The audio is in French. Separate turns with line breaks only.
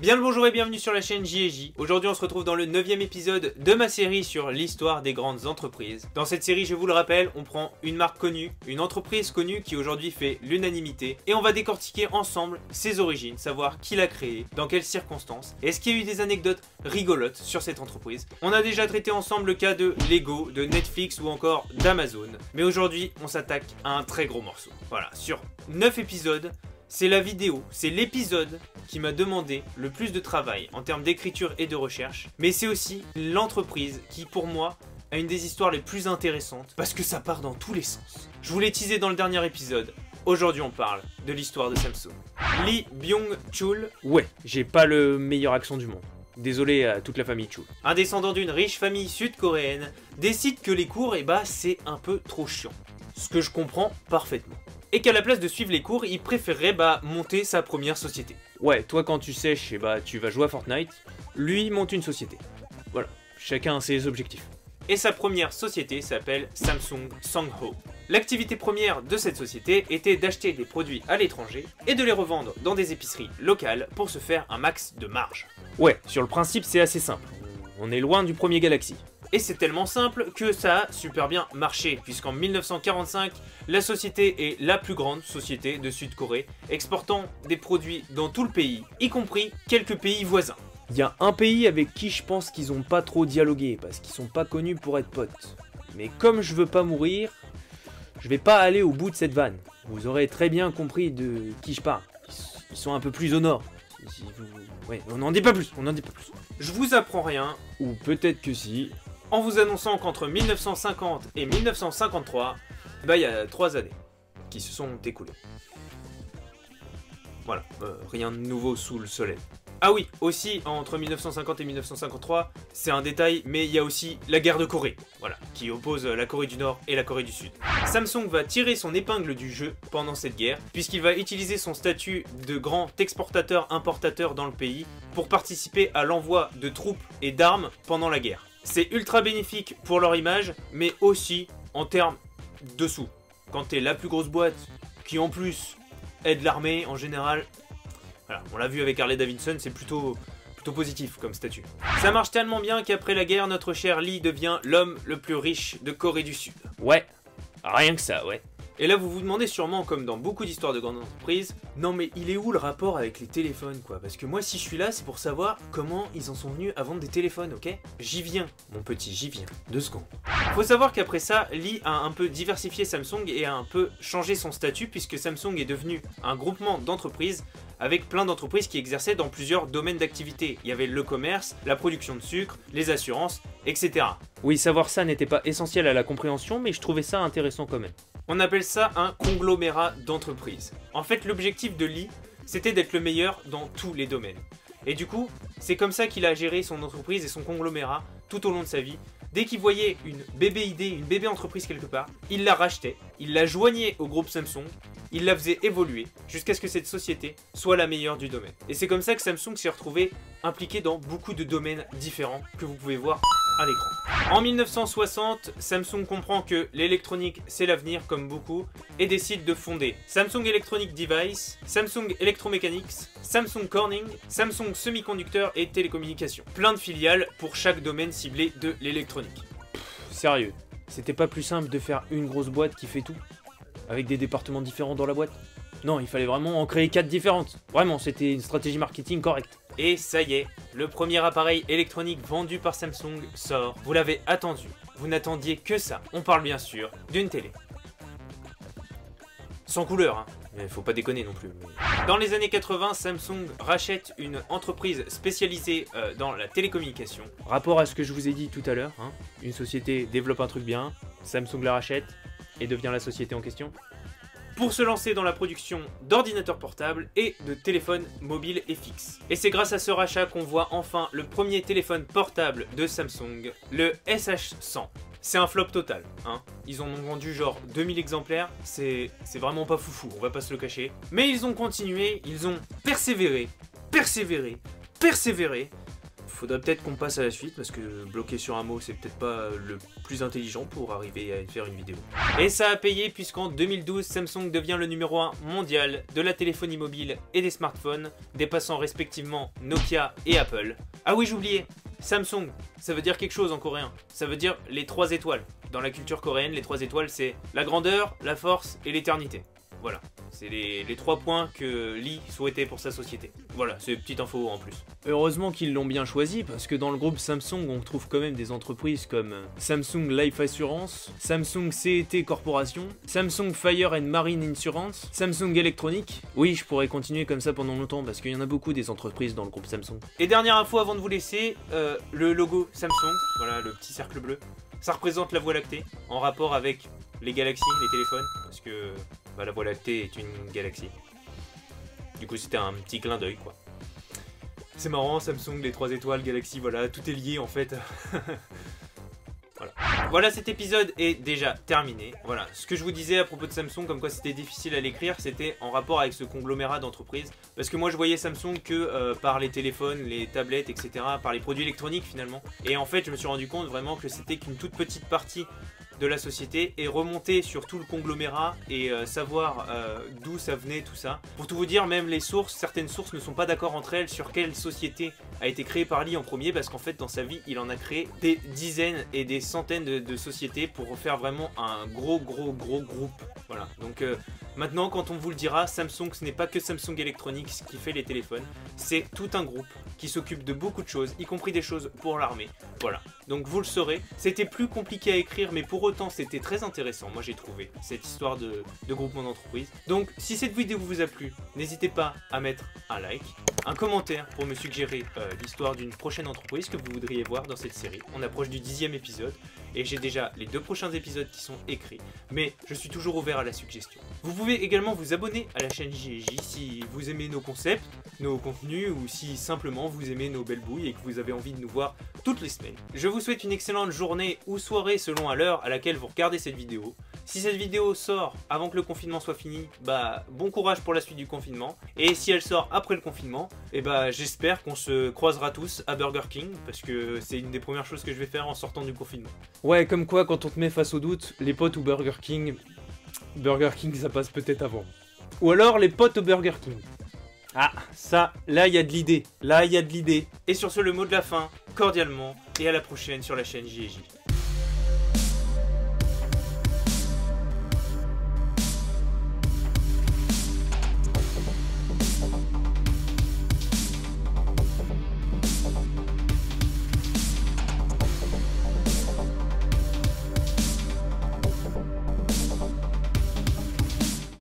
Bien le bonjour et bienvenue sur la chaîne J&J. Aujourd'hui on se retrouve dans le 9e épisode de ma série sur l'histoire des grandes entreprises. Dans cette série, je vous le rappelle, on prend une marque connue, une entreprise connue qui aujourd'hui fait l'unanimité et on va décortiquer ensemble ses origines, savoir qui l'a créée, dans quelles circonstances, et est-ce qu'il y a eu des anecdotes rigolotes sur cette entreprise. On a déjà traité ensemble le cas de Lego, de Netflix ou encore d'Amazon, mais aujourd'hui on s'attaque à un très gros morceau. Voilà, sur 9 épisodes, c'est la vidéo, c'est l'épisode qui m'a demandé le plus de travail en termes d'écriture et de recherche, mais c'est aussi l'entreprise qui, pour moi, a une des histoires les plus intéressantes parce que ça part dans tous les sens. Je vous l'ai teasé dans le dernier épisode. Aujourd'hui, on parle de l'histoire de Samsung. Lee Byung-chul. Ouais, j'ai pas le meilleur accent du monde. Désolé à toute la famille Chul. Un descendant d'une riche famille sud-coréenne décide que les cours, c'est un peu trop chiant. Ce que je comprends parfaitement. Et qu'à la place de suivre les cours, il préférerait monter sa première société. Ouais, toi quand tu sèches, tu vas jouer à Fortnite. Lui monte une société. Voilà, chacun a ses objectifs. Et sa première société s'appelle Samsung Songho. L'activité première de cette société était d'acheter des produits à l'étranger et de les revendre dans des épiceries locales pour se faire un max de marge. Ouais, sur le principe c'est assez simple. On est loin du premier Galaxy. Et c'est tellement simple que ça a super bien marché, puisqu'en 1945, la société est la plus grande société de Sud-Corée, exportant des produits dans tout le pays, y compris quelques pays voisins. Il y a un pays avec qui je pense qu'ils ont pas trop dialogué, parce qu'ils sont pas connus pour être potes. Mais comme je veux pas mourir, je vais pas aller au bout de cette vanne. Vous aurez très bien compris de qui je parle. Ils sont un peu plus au nord. Ouais, on n'en dit pas plus, Je vous apprends rien, ou peut-être que si, en vous annonçant qu'entre 1950 et 1953, il y a 3 années qui se sont écoulées. Voilà, rien de nouveau sous le soleil. Ah oui, aussi, entre 1950 et 1953, c'est un détail, mais il y a aussi la guerre de Corée, voilà, qui oppose la Corée du Nord et la Corée du Sud. Samsung va tirer son épingle du jeu pendant cette guerre, puisqu'il va utiliser son statut de grand exportateur-importateur dans le pays pour participer à l'envoi de troupes et d'armes pendant la guerre. C'est ultra bénéfique pour leur image, mais aussi en termes de sous. Quand t'es la plus grosse boîte, qui en plus aide l'armée en général, voilà, on l'a vu avec Harley Davidson, c'est plutôt positif comme statut. Ça marche tellement bien qu'après la guerre, notre cher Lee devient l'homme le plus riche de Corée du Sud. Ouais, rien que ça, ouais. Et là vous vous demandez sûrement, comme dans beaucoup d'histoires de grandes entreprises, non mais il est où le rapport avec les téléphones quoi? Parce que moi si je suis là c'est pour savoir comment ils en sont venus à vendre des téléphones, ok? J'y viens, mon petit, j'y viens. 2 secondes. Faut savoir qu'après ça, Lee a un peu diversifié Samsung et a un peu changé son statut puisque Samsung est devenu un groupement d'entreprises avec plein d'entreprises qui exerçaient dans plusieurs domaines d'activité. Il y avait le commerce, la production de sucre, les assurances, etc. Oui, savoir ça n'était pas essentiel à la compréhension, mais je trouvais ça intéressant quand même. On appelle ça un conglomérat d'entreprises. En fait, l'objectif de Lee, c'était d'être le meilleur dans tous les domaines. Et du coup, c'est comme ça qu'il a géré son entreprise et son conglomérat tout au long de sa vie. Dès qu'il voyait une bébé idée, une bébé entreprise quelque part, il la rachetait, il la joignait au groupe Samsung, il la faisait évoluer jusqu'à ce que cette société soit la meilleure du domaine. Et c'est comme ça que Samsung s'est retrouvé impliqué dans beaucoup de domaines différents que vous pouvez voir à l'écran. En 1960, Samsung comprend que l'électronique c'est l'avenir comme beaucoup et décide de fonder Samsung Electronic Device, Samsung Electromechanics, Samsung Corning, Samsung Semiconducteurs et Télécommunications. Plein de filiales pour chaque domaine ciblé de l'électronique. Sérieux, c'était pas plus simple de faire une grosse boîte qui fait tout? Avec des départements différents dans la boîte? Non, il fallait vraiment en créer 4 différentes. Vraiment, c'était une stratégie marketing correcte. Et ça y est, le premier appareil électronique vendu par Samsung sort. Vous l'avez attendu. Vous n'attendiez que ça. On parle bien sûr d'une télé. Sans couleur, hein. Mais faut pas déconner non plus. Dans les années 80, Samsung rachète une entreprise spécialisée dans la télécommunication. Rapport à ce que je vous ai dit tout à l'heure, hein. Une société développe un truc bien, Samsung la rachète et devient la société en question, pour se lancer dans la production d'ordinateurs portables et de téléphones mobiles et fixes. Et c'est grâce à ce rachat qu'on voit enfin le premier téléphone portable de Samsung, le SH100. C'est un flop total, hein. Ils en ont vendu genre 2000 exemplaires, c'est vraiment pas foufou, on va pas se le cacher. Mais ils ont continué, ils ont persévéré. faudra peut-être qu'on passe à la suite, parce que bloquer sur un mot, c'est peut-être pas le plus intelligent pour arriver à faire une vidéo. Et ça a payé, puisqu'en 2012, Samsung devient le numéro 1 mondial de la téléphonie mobile et des smartphones, dépassant respectivement Nokia et Apple. Ah oui, j'oubliais, Samsung, ça veut dire quelque chose en coréen. Ça veut dire les 3 étoiles. Dans la culture coréenne, les 3 étoiles, c'est la grandeur, la force et l'éternité. Voilà, c'est les 3 points que Lee souhaitait pour sa société. Voilà, c'est une petite info en plus. Heureusement qu'ils l'ont bien choisi, parce que dans le groupe Samsung, on trouve quand même des entreprises comme Samsung Life Assurance, Samsung CET Corporation, Samsung Fire and Marine Insurance, Samsung Electronic. Oui, je pourrais continuer comme ça pendant longtemps, parce qu'il y en a beaucoup des entreprises dans le groupe Samsung. Et dernière info avant de vous laisser, le logo Samsung, voilà le petit cercle bleu, ça représente la Voie lactée, en rapport avec les galaxies, les téléphones, parce que bah, la Voie lactée est une galaxie. Du coup c'était un petit clin d'œil quoi. C'est marrant, Samsung, les 3 étoiles, galaxie, voilà, tout est lié en fait. Voilà, cet épisode est déjà terminé. Voilà, ce que je vous disais à propos de Samsung, comme quoi c'était difficile à l'écrire, c'était en rapport avec ce conglomérat d'entreprises. Parce que moi je voyais Samsung que par les téléphones, les tablettes, etc., par les produits électroniques finalement. Et en fait je me suis rendu compte vraiment que c'était qu'une toute petite partie de la société et remonter sur tout le conglomérat et savoir d'où ça venait tout ça. Pour tout vous dire, même les sources, certaines sources ne sont pas d'accord entre elles sur quelle société a été créée par Lee en premier, parce qu'en fait dans sa vie il en a créé des dizaines et des centaines de sociétés pour faire vraiment un gros groupe. Voilà, donc maintenant quand on vous le dira, Samsung ce n'est pas que Samsung Electronics qui fait les téléphones, c'est tout un groupe qui s'occupe de beaucoup de choses, y compris des choses pour l'armée. Voilà, donc vous le saurez, c'était plus compliqué à écrire mais pour autant c'était très intéressant, moi j'ai trouvé cette histoire de groupement d'entreprise. Donc si cette vidéo vous a plu, n'hésitez pas à mettre un like, un commentaire pour me suggérer l'histoire d'une prochaine entreprise que vous voudriez voir dans cette série. On approche du 10e épisode et j'ai déjà les 2 prochains épisodes qui sont écrits, mais je suis toujours ouvert à la suggestion. Vous pouvez également vous abonner à la chaîne JJ si vous aimez nos concepts, nos contenus, ou si simplement vous aimez nos belles bouilles et que vous avez envie de nous voir toutes les semaines. Je vous souhaite une excellente journée ou soirée selon à l'heure à laquelle vous regardez cette vidéo. Si cette vidéo sort avant que le confinement soit fini, bah bon courage pour la suite du confinement. Et si elle sort après le confinement, et bah j'espère qu'on se croisera tous à Burger King, parce que c'est une des premières choses que je vais faire en sortant du confinement. Ouais, comme quoi quand on te met face au doute, les potes ou Burger King ça passe peut-être avant. Ou alors les potes au Burger King. Ah, ça, là il y a de l'idée, Et sur ce, le mot de la fin, cordialement, et à la prochaine sur la chaîne JJ.